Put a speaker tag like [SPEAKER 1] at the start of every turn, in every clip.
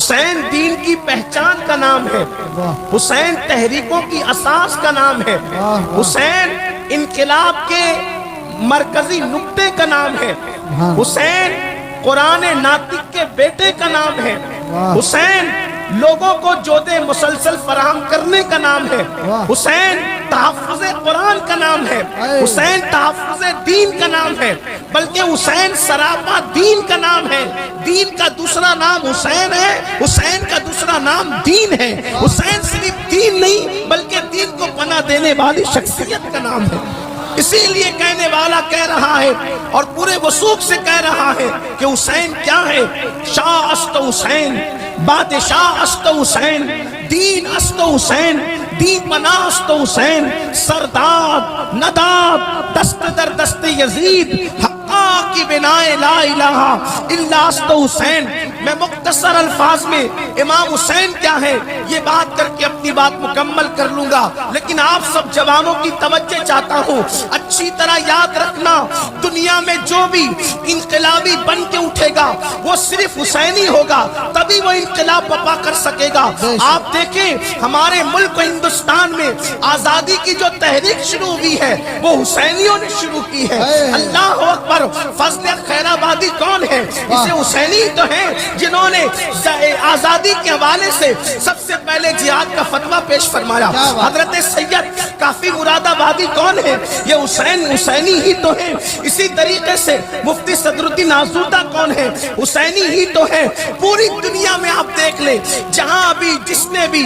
[SPEAKER 1] حسین دین کی پہچان کا نام ہے، حسین تحریکوں کی اساس کا نام ہے، حسین انقلاب کے مرکزی نقطے کا نام ہے، حسین قرآن ناطق کے بیٹے کا نام ہے، حسین لوگوں کو جود مسلسل فراہم کرنے کا نام ہے، حسین تحفظ قرآن کا نام ہے، حسین تحفظ دین کا نام ہے، بلکہ حسین سراپا دین کا نام ہے۔ دین کا دوسرا نام حسین ہے، حسین کا دوسرا نام دین ہے۔ حسین صرف دین نہیں بلکہ دین کو پناہ دینے والی شخصیت کا نام ہے۔ اسی لیے کہنے والا کہہ رہا ہے اور پورے وثوق سے کہہ رہا ہے کہ حسین کیا ہے؟ شاہ است حسین، بادشاہ است حسین، دین است حسین، دین پناہ است حسین، سرداد نداد دست در دست یزید، حقا کی بنائے لا الہ الا است حسین۔ میں مختصر الفاظ میں امام حسین کیا ہے یہ بات کر کے اپنی بات مکمل کر لوں گا، لیکن آپ سب جوانوں کی توجہ چاہتا ہوں، اچھی طرح یاد رکھنا، دنیا میں جو بھی انقلابی بن کے اٹھے گا وہ صرف حسینی ہوگا، تبھی وہ انقلاب بپا کر سکے گا۔ آپ دیکھیں ہمارے ملک ہندوستان میں آزادی کی جو تحریک شروع ہوئی ہے وہ حسینیوں نے شروع کی ہے۔ اللہ اکبر۔ فضل خیر آبادی کون ہے؟ اسے حسینی تو ہیں جنہوں نے آزادی کے حوالے سے سب سے پہلے جہاد کا فتویٰ پیش فرمایا۔ حضرت سید کافی مراد آبادی کون ہے؟ یہ حسینی ہی تو ہیں۔ اسی طریقے سے مفتی صدر الدین آزودہ کون ہے؟ حسینی ہی تو ہے۔ پوری دنیا میں آپ دیکھ لیں جہاں بھی جس نے بھی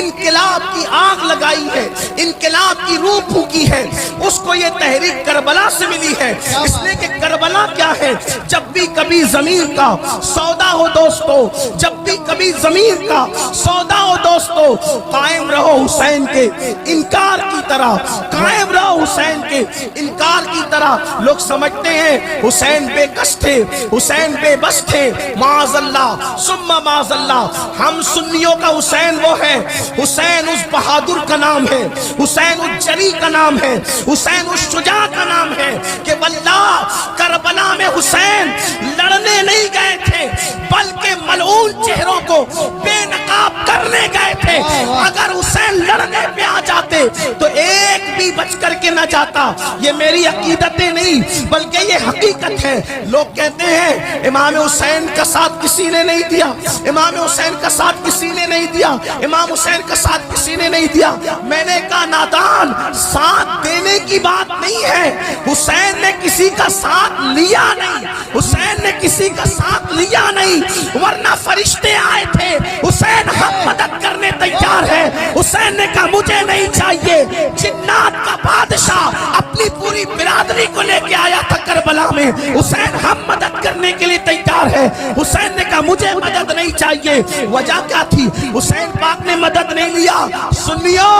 [SPEAKER 1] انقلاب کی آگ لگائی ہے، انقلاب کی روح پھونکی ہے، اس کو یہ تحریک کربلا سے ملی ہے۔ اس لیے کہ کربلا کیا ہے؟ جب بھی کبھی زمین کا سودا ہو دوستو، جب بھی کبھی زمین کا سودا ہو دوستو، قائم رہو حسین کے انکار کی طرح، قائم رہو حسین کے انکار کی طرح۔ لوگ سمجھتے ہیں حسین بے کس تھے، حسین بے بس تھے، معاذ اللہ ثم معاذ اللہ۔ ہم سنیوں کا حسین وہ ہے، حسین اس بہادر کا نام ہے، حسین اس جری کا نام ہے، حسین اس شجاع کا نام ہے کہ واللہ کربلا میں حسین لڑنے نہیں گئے تھے بلکہ ملعون چہروں کو بے نقاب کرنے گئے تھے۔ اگر حسین لڑنے پہ آ جاتے تو ایک بھی بچ کر کے نہ جاتا۔ یہ میری عقیدتیں نہیں بلکہ یہ حقیقت ہے۔ لوگ کہتے ہیں امام حسین کا ساتھ کسی نے نہیں دیا، امام حسین کا ساتھ کسی نے نہیں دیا، امام حسین کا ساتھ کسی نے نہیں دیا۔ میں نے کہا نادان، ساتھ دینے کی بات نہیں ہے، حسین نے کسی کا ساتھ لیا نہیں، حسین نے کسی کا ساتھ لیا نہیں، ورنہ فرشتے آئے تھے حسین ہم مدد کرنے تیار ہے۔ حسین نے کہا مجھے نہیں چاہیے۔ جنات کا بادشاہ اپنی پوری برادری کو لے کے آیا تھا کربلا میں، حسین ہم مدد کرنے کے لیے تیار ہے۔ حسین نے کہا مجھے مدد نہیں چاہیے۔ وجہ کیا تھی؟ حسین پاک نے مدد نہیں لیا۔ سنیو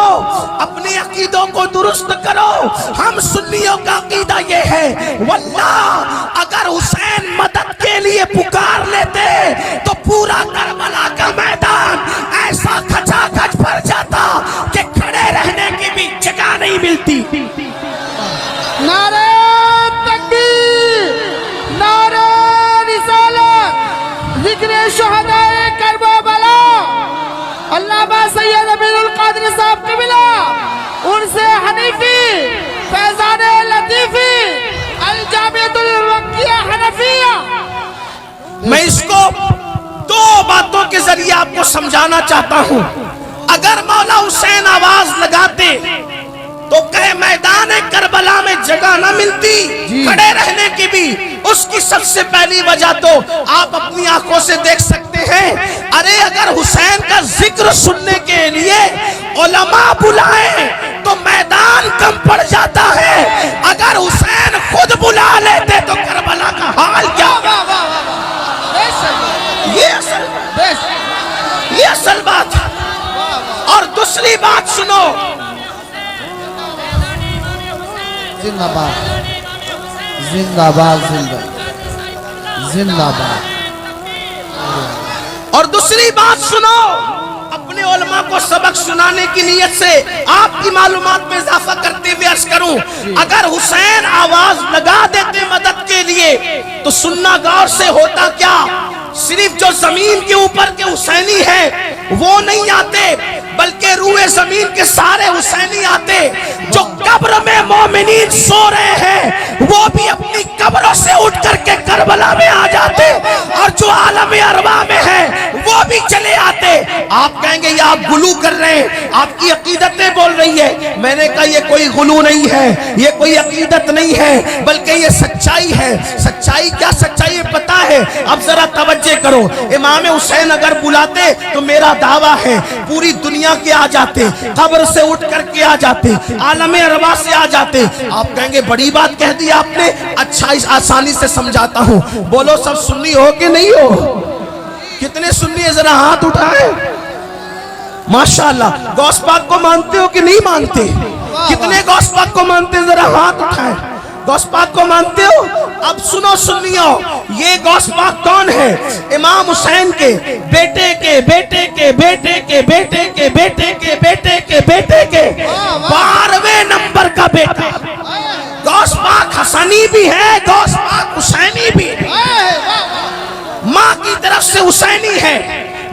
[SPEAKER 1] اپنے عقیدوں کو درست کرو۔ ہم سنیوں کا عقیدہ یہ ہے واللہ اگر حسین مدد کے لیے پکار لیتے تو پورا کربلا کا میدان ایسا کھچا کھچ بھر جاتا کہ کھڑے رہنے کی بھی جگہ نہیں ملتی۔
[SPEAKER 2] نعرہ تکبیر، نعرہ رسالت، ذکر شہداء کربلا، علامہ سید امین القادری صاحب قبلہ، ان سے حنیفی، فیضان لطیفی، الجامعۃ الوقیہ حنفیہ۔
[SPEAKER 1] میں اس کو دو باتوں کے ذریعے آپ کو سمجھانا چاہتا ہوں۔ اگر مولا حسین آواز لگاتے تو کہ میدان کربلا میں جگہ نہ ملتی کھڑے رہنے کی بھی، اس کی سب سے پہلی وجہ تو آپ اپنی آنکھوں سے دیکھ سکتے ہیں۔ ارے اگر حسین کا ذکر سننے کے لیے علماء بلائیں تو میدان کم پڑ جاتا ہے، اگر حسین خود بلا لیتے تو کربلا کا حال کیا؟ یہ اصل بات ہے۔ اور دوسری بات سنو،
[SPEAKER 2] زندہ باد، زندہ باد، زندہ باد۔
[SPEAKER 1] اور دوسری بات سنو، اپنے علماء کو سبق سنانے کی نیت سے آپ کی معلومات میں اضافہ کرتے ہوئے عرض کروں، اگر حسین آواز لگا دیتے مدد کے لیے تو سننا غور سے ہوتا کیا؟ صرف جو زمین کے اوپر کے حسینی وہ نہیں آتے بلکہ روئے زمین کے سارے حسینی آتے. جو قبر میں مومنین سو رہے ہیں وہ بھی اپنی قبروں سے اٹھ کر کے کربلا میں آ جاتے, اور جو عالم ارواح میں ہے وہ بھی چلے آتے. آپ کہیں گے یہ آپ غلو کر رہے ہیں, آپ کی عقیدتیں بول رہی ہے. میں نے کہا یہ کوئی غلو نہیں ہے, یہ کوئی عقیدت نہیں ہے, بلکہ یہ سچائی ہے. سچائی کیا سچائی ہے پتا ہے؟ اب ذرا توجہ کرو. امام حسین اگر بلاتے تو میرا دعویٰ ہے پوری دنیا کے آ جاتے, قبر سے اٹھ کر کے آ جاتے, عالم ارواح سے آ جاتے. آپ کہیں گے بڑی بات کہہ دی آپ نے, اچھا اس آسانی سے سمجھاتا ہوں. بولو سب سنی ہو کہ نہیں ہو؟ کتنے سنی ہے ذرا ہاتھ اٹھائیں. ماشاءاللہ. غوث پاک کو مانتے ہو کہ نہیں مانتے؟ کتنے غوث پاک کو مانتے ہیں ذرا ہاتھ اٹھائیں. غوث پاک کو مانتے ہو؟ اب سنو سنیو, یہ غوث پاک کون ہے؟ امام حسین کے بیٹے کے بیٹے کے بیٹے کے بیٹے کے بیٹے کے بیٹے کے بیٹے کے 12ویں نمبر کا بیٹا. غوث پاک حسنی بھی ہے, غوث پاک حسینی بھی ہے. ماں کی طرف سے حسینی ہے,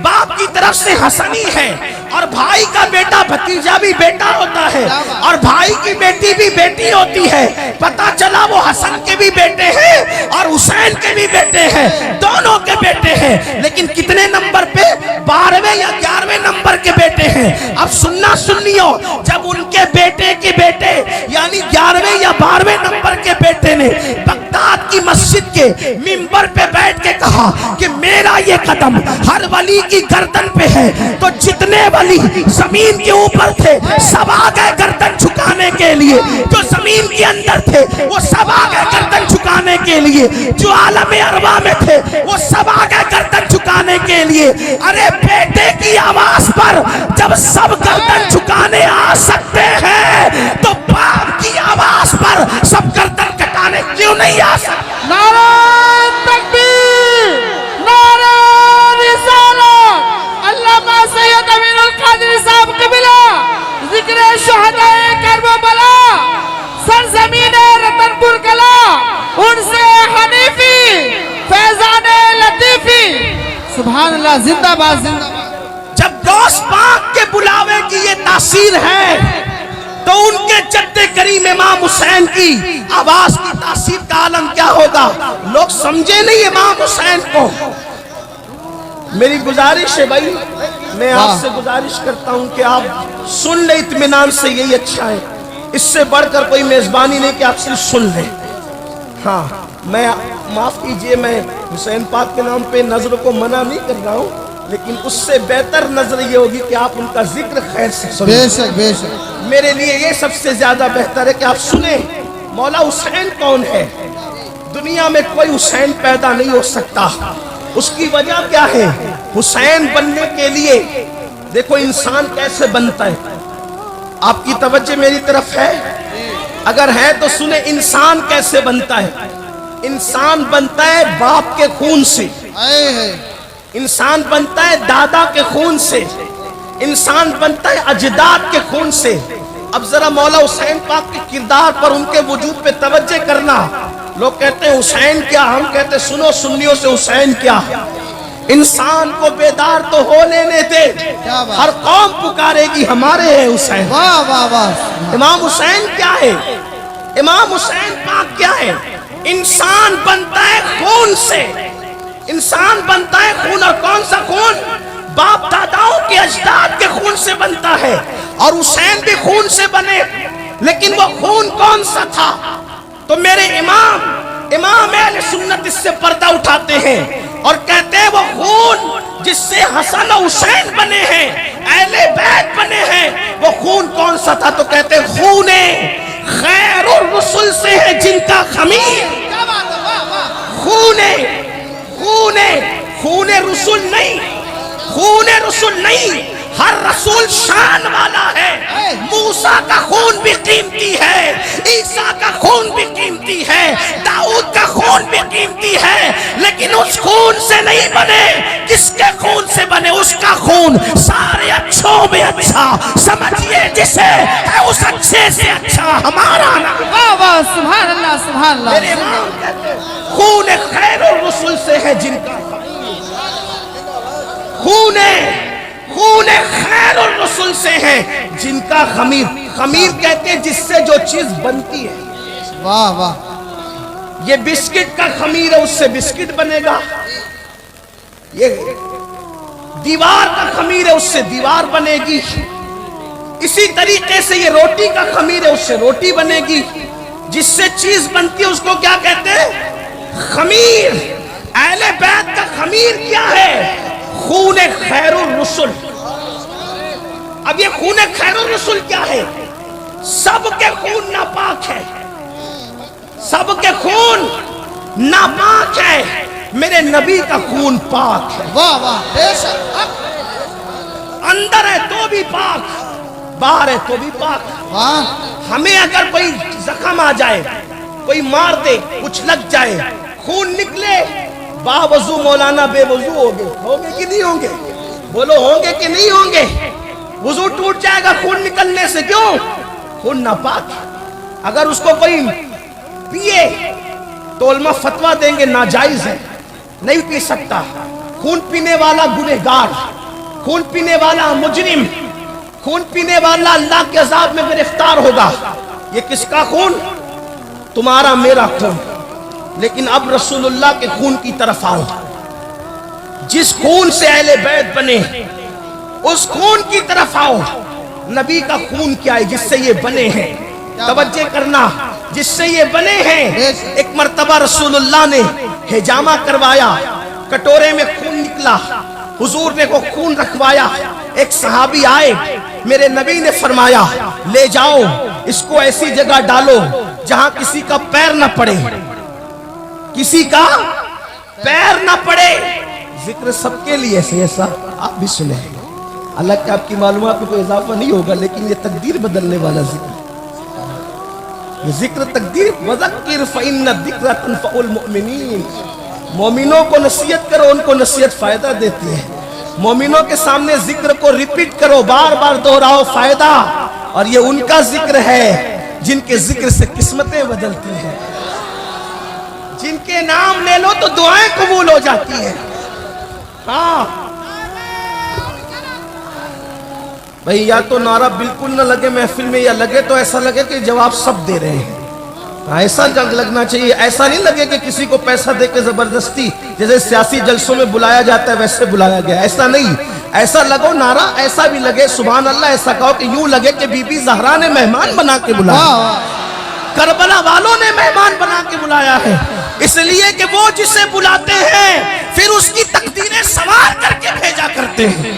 [SPEAKER 1] باپ کی طرف سے حسنی ہے, اور بھائی کا بیٹا بھتیجا بھی بیٹا ہوتا ہے, اور بھائی کی بیٹی بھی بیٹی ہوتی ہے. پتا چلا وہ حسن کے بھی بیٹے ہیں اور حسین کے بھی بیٹے ہیں, دونوں کے بیٹے ہیں. لیکن کتنے نمبر پہ؟ 12ویں یا 11ویں نمبر کے بیٹے ہیں. اب سننا سنیو, جب ان کے بیٹے کے بیٹے یعنی 11ویں یا 12ویں نمبر کے بیٹے نے بغداد کی مسجد کے منبر پہ بیٹھ کے کہا کہ میرا یہ قدم ہر ولی کی گردن پہ ہے, تو جتنے ولی زمین کے اوپر تھے سب آ گئے گردن جھکانے کے لیے, جو زمین کے اندر تھے وہ سب آ گئے گردن جھکانے کے لیے, جو عالم ارواح میں تھے وہ سب آ گئے گردن جھکانے کے لیے. ارے بیٹے کی آواز پر جب سب گردن جھکانے آ سکتے ہیں تو باپ کی آواز پر سب گردن کٹانے کیوں نہیں آ سکتے؟
[SPEAKER 2] نعرہ تکبیر, نعرہ رسالت. علامہ سید امین القادری صاحب قبلہ ذکر شہدائے کربلا سرزمین رتن پور کلا, ان سے حنیفی فیضان لطیفی. سبحان اللہ, زندہ باد زندہ باد.
[SPEAKER 1] جب غوث پاک کے بلاوے کی یہ تاثیر ہے تو ان کے جد کریم امام حسین کی آواز کی تاثیر کا عالم کیا ہوگا؟ لوگ سمجھے نہیں امام حسین کو. میری گزارش ہے بھائی, میں آپ سے گزارش کرتا ہوں کہ آپ سن لیں اطمینان سے, یہی اچھا ہے. اس سے بڑھ کر کوئی میزبانی نہیں کہ آپ صرف سن لیں. ہاں میں معاف کیجئے, میں حسین پاک کے نام پہ نظر کو منع نہیں کر رہا ہوں, لیکن اس سے بہتر نظر یہ ہوگی کہ آپ ان کا ذکر خیر سے سنیں.
[SPEAKER 2] بے شک بے شک.
[SPEAKER 1] میرے لیے یہ سب سے زیادہ بہتر ہے کہ آپ سنیں مولا حسین کون ہے. دنیا میں کوئی حسین پیدا نہیں ہو سکتا. اس کی وجہ کیا ہے؟ حسین بننے کے لیے دیکھو انسان کیسے بنتا ہے. آپ کی توجہ میری طرف ہے؟ اگر ہے تو سنیں انسان کیسے بنتا ہے. انسان بنتا ہے باپ کے خون سے, انسان بنتا ہے دادا کے خون سے, انسان بنتا ہے اجداد کے خون سے. اب ذرا مولا حسین پاک کے کردار پر, ان کے وجود پہ توجہ کرنا. لوگ کہتے ہیں حسین کیا, ہم کہتے ہیں سنو سنیوں سے حسین کیا. انسان کو بیدار تو ہو لینے دے, ہر قوم پکارے گی ہمارے ہیں حسین.
[SPEAKER 2] واہ واہ واہ.
[SPEAKER 1] امام حسین کیا ہے؟ امام حسین پاک کیا ہے؟ انسان بنتا ہے خون سے, انسان بنتا ہے خون, اور کون سا خون؟ باپ داداؤں کے اجداد کے خون سے بنتا ہے. اور حسین بھی خون سے بنے, لیکن وہ خون کون سا تھا؟ تو میرے امام اہل سنت اس سے پردہ اٹھاتے ہیں اور کہتے ہیں وہ خون جس سے حسن و حسین بنے ہیں, اہل بیت بنے ہیں, وہ خون کون سا تھا؟ تو کہتے ہیں خون خیر الرسل سے ہے جن کا خمیر. خون رسول نہیں, خون رسول نہیں, ہر رسول شان والا ہے. موسیٰ کا خون بھی قیمتی ہے, عیسیٰ کا خون بھی قیمتی ہے, داؤد کا خون بھی قیمتی ہے, لیکن اس خون سے نہیں بنے. کس کے خون سے بنے؟ اس کا خون سارے اچھوں میں اچھا, سمجھئے جسے ہے اس اچھے سے اچھا ہمارا نام.
[SPEAKER 2] واہ واہ, سبحان اللہ سبحان اللہ.
[SPEAKER 1] میرے امام کہتے ہیں خون خیر الرسل سے ہے جن کا خون خون خیر الرسل سے ہے جن کا خمیر، خمیر کہتے ہیں جس سے جو چیز بنتی ہے.
[SPEAKER 2] واہ واہ.
[SPEAKER 1] یہ بسکٹ کا خمیر ہے، اس سے بسکٹ بنے گا. یہ دیوار کا خمیر ہے، اس سے دیوار بنے گی. اسی طریقے سے یہ روٹی کا خمیر ہے، اس سے روٹی بنے گی. جس سے چیز بنتی ہے اس کو کیا کہتے ہیں؟ خمیر. اہل بیت کا خمیر کیا ہے؟ خون خیر الرسل. اب یہ خون خیر الرسل کیا ہے؟ سب کے خون ناپاک ہے، سب کے خون ناپاک ہے، میرے نبی کا خون پاک ہے.
[SPEAKER 2] واہ واہ. بے شک.
[SPEAKER 1] اندر ہے تو بھی پاک، باہر ہے تو بھی پاک.
[SPEAKER 2] واہ.
[SPEAKER 1] ہمیں اگر کوئی زخم آ جائے، کوئی مار دے، کچھ لگ جائے، خون نکلے، باوضو مولانا بے وضو ہوگے کہ نہیں ہوں گے؟ بولو ہوں گے کہ نہیں ہوں گے؟ وضو ٹوٹ جائے گا خون نکلنے سے. کیوں؟ خون ناپاک. اگر اس کو کوئی پیے تو علماء فتویٰ دیں گے ناجائز ہے، نہیں پی سکتا. خون پینے والا گنہگار، خون پینے والا مجرم، خون پینے والا اللہ کے عذاب میں گرفتار ہوگا. یہ کس کا خون؟ تمہارا میرا خون. لیکن اب رسول اللہ کے خون کی طرف آؤ. جس خون سے اہل بیت بنے اس خون کی طرف آؤ. نبی کا خون کیا ہے جس سے یہ بنے ہیں؟ توجہ کرنا، جس سے یہ بنے ہیں. ایک مرتبہ رسول اللہ نے حجامہ کروایا، کٹورے میں خون نکلا، حضور نے وہ خون رکھوایا. ایک صحابی آئے، میرے نبی نے فرمایا لے جاؤ اس کو ایسی جگہ ڈالو جہاں کسی کا پیر نہ پڑے، کسی کا پیر نہ پڑے. ذکر سب کے لیے ایسا آپ بھی سنیں. اللہ کہ آپ کی معلومات میں کوئی اضافہ نہیں ہوگا، لیکن یہ تقدیر بدلنے والا ذکر. یہ ذکر تقدیر. وذکر فإن الذکر تنفع المؤمنین. مومنوں کو نصیحت کرو، ان کو نصیحت فائدہ دیتی ہے. مومنوں کے سامنے ذکر کو ریپیٹ کرو، بار بار دہراؤ، فائدہ. اور یہ ان کا ذکر ہے جن کے ذکر سے قسمتیں بدلتی ہیں، جن کے نام لے لو تو دعائیں قبول ہو جاتی ہیں. ہاں بھئی، یا تو نعرہ بالکل نہ لگے محفل میں، یا لگے تو ایسا لگے کہ جواب سب دے رہے ہیں. ایسا جنگ لگنا چاہیے. ایسا نہیں لگے کہ کسی کو پیسہ دے کے زبردستی جیسے سیاسی جلسوں میں بلایا جاتا ہے ویسے بلایا گیا. ایسا نہیں. ایسا لگو نعرہ ایسا بھی لگے سبحان اللہ. ایسا کہو کہ یوں لگے کہ بی بی زہرا نے مہمان بنا کے بلایا، کربلا والوں نے مہمان بنا کے بلایا ہے. اس لیے کہ وہ جسے بلاتے ہیں پھر اس کی تقدیریں سوار کر کے بھیجا کرتے ہیں.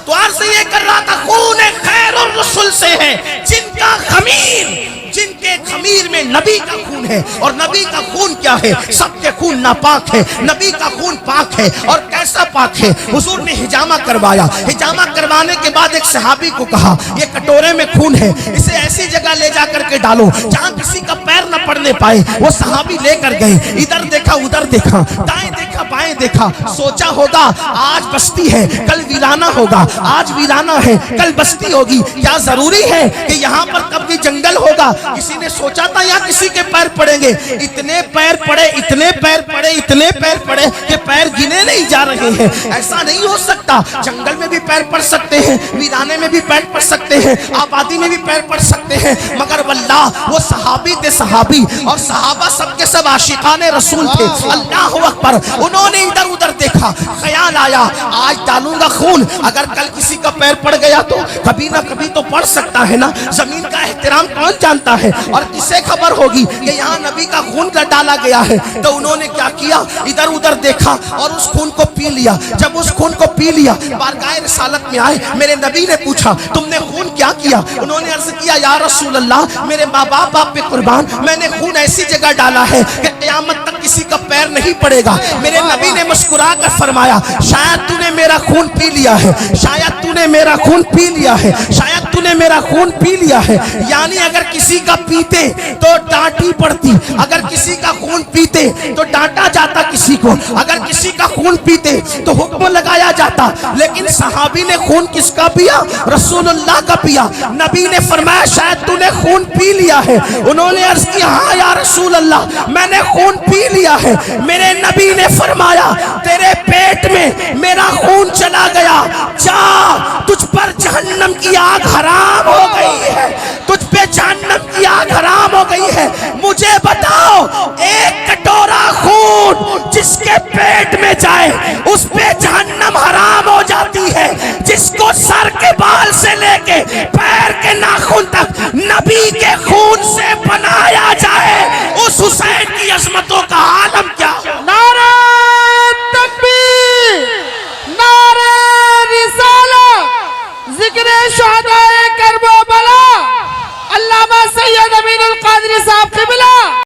[SPEAKER 1] تو عرض یہ کر رہا تھا خون خیر الرسل سے ہے جن کا خمیر، جن کے خمیر میں نبی کا خون ہے. اور نبی کا خون کیا ہے؟ سب کے خون ناپاک ہے، نبی کا خون پاک ہے. اور کیسا پاک ہے؟ حضور نے حجامہ کروایا. حجامہ کروانے کے بعد ایک صحابی کو کہا یہ کٹورے میں خون ہے، اسے ایسی جگہ لے جا کر کے ڈالو جہاں کسی کا پیر نہ پڑنے پائے. وہ صحابی لے کر گئے. ادھر دیکھا ادھر دیکھا، دائیں دیکھا بائیں دیکھا. سوچا ہوگا آج بستی ہے کل ویرانہ ہوگا، آج ویرانہ ہے کل بستی ہوگی. کیا ضروری ہے کہ یہاں پر کبھی جنگل ہوگا؟ کسی نے سوچا تھا یا کسی کے پیر پڑیں گے؟ اتنے پیر پڑے، اتنے پیر پڑے، اتنے پیر پڑے کہ پیر گنے نہیں جا رہے ہیں. ایسا نہیں ہو سکتا. جنگل میں بھی پیر پڑ سکتے ہیں، ویرانے میں بھی پیر پڑ سکتے ہیں، آبادی میں بھی پیر پڑ سکتے ہیں. مگر واللہ وہ صحابی تھے صحابی، اور صحابہ سب کے سب عاشقان رسول تھے. اللہ اکبر. انہوں نے ادھر ادھر دیکھا، خیال آیا آج ڈالوں گا خون، اگر کل کسی کا پیر پڑ گیا تو کبھی نہ کبھی تو پڑ سکتا ہے نا. زمین کا احترام کون جانتا ہے؟ اور کسے خبر ہوگی کہ یہاں نبی کا خون ڈالا گیا ہے؟ تو انہوں نے کیا کیا؟ ادھر ادھر دیکھا اور اس خون کو پی لیا. جب اس خون کو پی لیا بارگاہ رسالت میں آئے. میرے نبی نے پوچھا تم نے خون کیا کیا؟ انہوں نے عرض کیا یا رسول اللہ میرے ماں باپ آپ پہ قربان، میں نے خون ایسی جگہ ڈالا ہے کہ قیامت تک کسی کا پیر نہیں پڑے گا. میرے نبی نے مسکرا کر فرمایا شاید تو نے میرا خون پی لیا ہے، شاید تو نے میرا خون پی لیا ہے، شاید تو نے میرا خون پی لیا ہے. یعنی اگر کسی کا پیتے تو ڈانٹی پڑتی، اگر کسی کا خون پیتے تو ڈانٹا جاتا کسی کو، اگر کسی کا خون پیتے تو حکم لگایا جاتا. لیکن صحابی نے خون کس کا پیا؟ رسول اللہ کا پیا. نبی نے فرمایا شاید تو نے خون پی لیا ہے. انہوں نے عرض کیا ہاں یا رسول اللہ میں نے خون پی لیا ہے. میرے نبی نے فرمایا تیرے پیٹ میں میرا خون چلا گیا فرمایا جا تجھ پر جہنم کی آگ حرام ہو گئی ہے، تجھ پہ جہنم کی آگ حرام ہو گئی ہے، مجھے بتاؤ ایک کٹورا خون جس کے پیٹ میں جائے اس پہ جہنم حرام ہو جاتی ہے، جس کو سر کے بال سے لے کے پیر کے ناخن تک نبی کے خون سے بنایا جائے، اس حسین کی عظمتوں کا عالم کیا